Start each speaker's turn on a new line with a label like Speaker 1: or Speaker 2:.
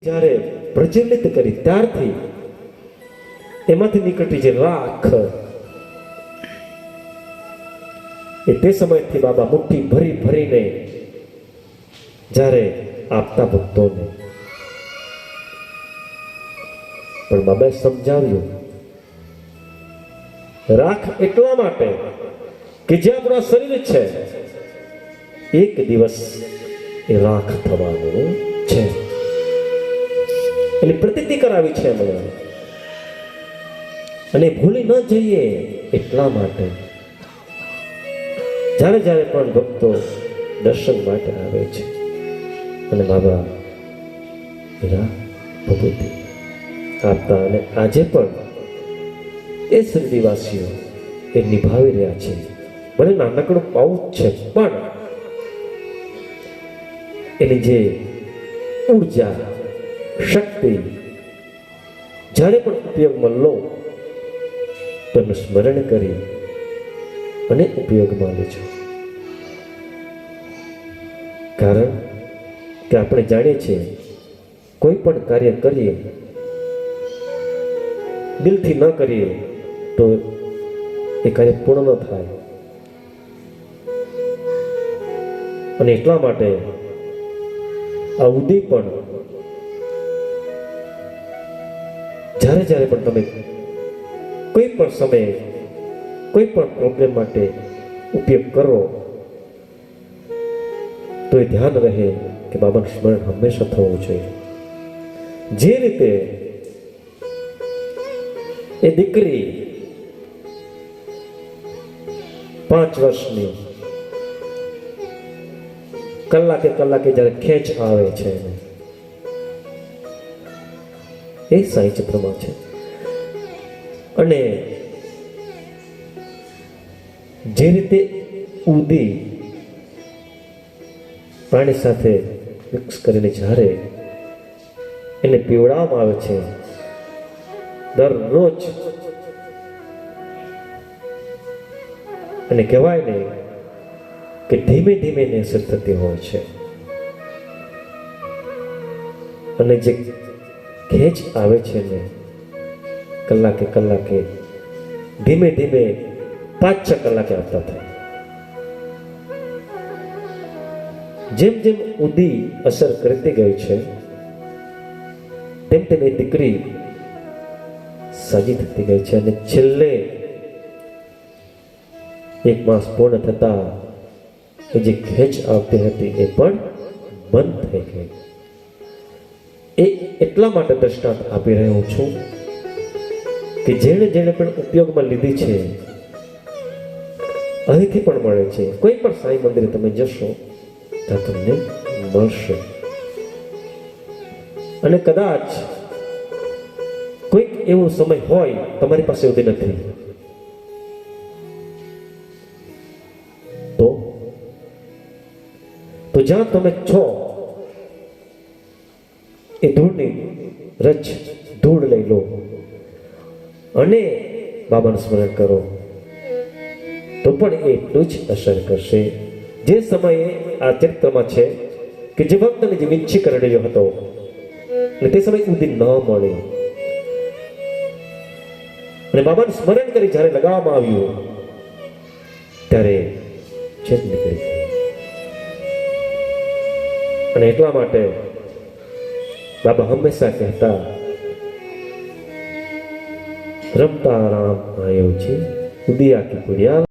Speaker 1: જ્યારે પ્રજ્વલિત કરી ત્યારથી એમાંથી નીકળતી જે રાખ એ તે સમયથી બાબા મુઠ્ઠી ભરી ભરીને જ્યારે આપતા ભક્તોને. પણ બાબાએ સમજાવ્યું, રાખ એટલા માટે કે જે આપણું શરીર છે એક દિવસ એ રાખ થવાનું છે. એની પ્રતીતિ કરાવી છે મને, અને ભૂલી ન જઈએ એટલા માટે જ્યારે જ્યારે પણ ભક્તો દર્શન માટે આવે છે અને બાબા ભગવતી આપતા, અને આજે પણ એ શરીરવાસીઓ એ નિભાવી રહ્યા છે. ભલે નાનકડું પાઉચ છે પણ એની જે ઉર્જા શક્તિ જ્યારે પણ ઉપયોગમાં લો તો એનું સ્મરણ કરી અને ઉપયોગમાં લેજો. કારણ કે આપણે જાણીએ છીએ કોઈ પણ કાર્ય કરીએ દિલથી ન કરીએ તો એ કાર્ય પૂર્ણ ન થાય. અને એટલા માટે આ ઉદય પણ જ્યારે જ્યારે પણ તમે કોઈ પણ સમયે કોઈ પણ પ્રોબ્લેમ માટે ઉપયોગ કરો તો એ ધ્યાન રહે કે બાબાનું સ્મરણ હંમેશા થવું જોઈએ. જે રીતે એ દીકરી 5 વર્ષની કલાકે કલાકે જ્યારે ખેંચ આવે છે એ સાંઈ ચિત્રમાં છે. અને જે રીતે ઉદી પાણી સાથે મિક્સ કરીને જ્યારે એને પીવડાવવામાં આવે છે દરરોજ, અને કહેવાય ને કે ધીમે ધીમે એને અસર થતી હોય છે. અને જે ખેંચ આવે છે ને કલાકે કલાકે ધીમે ધીમે 5-6 કલાકે આવતા થાય. જેમ જેમ ઉદી અસર કરતી ગઈ છે તેમ તેમ એ દીકરી સાજી થતી ગઈ છે. અને છેલ્લે 1 માસ પૂર્ણ થતા એ જે ખેંચ આવતી હતી એ પણ બંધ થઈ ગઈ. એ એટલા માટે દ્રષ્ટાંત આપી રહ્યો છું કે જેણે જેણે પણ ઉપયોગમાં લીધી છે અહીંથી પણ મળે છે. કોઈ પણ સાંઈ મંદિરે તમે જશો ત્યાં તમને મળશે. અને કદાચ કોઈક એવો સમય હોય તમારી પાસે ઉદી નથી તો જ્યાં તમે છો એ ધૂળની રજ ધૂળ લઈ લો અને બાબાનું સ્મરણ કરો તો પણ એ એટલું જ અસર કરશે. જે સમયે આ ચરિત્રમાં છે કે જે ભક્તને જે વિંછી કરડ્યો હતો અને તે સમયે ઉદી ન મળી અને બાબાનું સ્મરણ કરી જ્યારે લગાવવામાં આવ્યું ત્યારે ચેત નીકળી ગઈ. અને એટલા માટે બાબા હંમેશા કહેતા, રમતા રામ આયો છે ઉદિયા કી પુડિયા.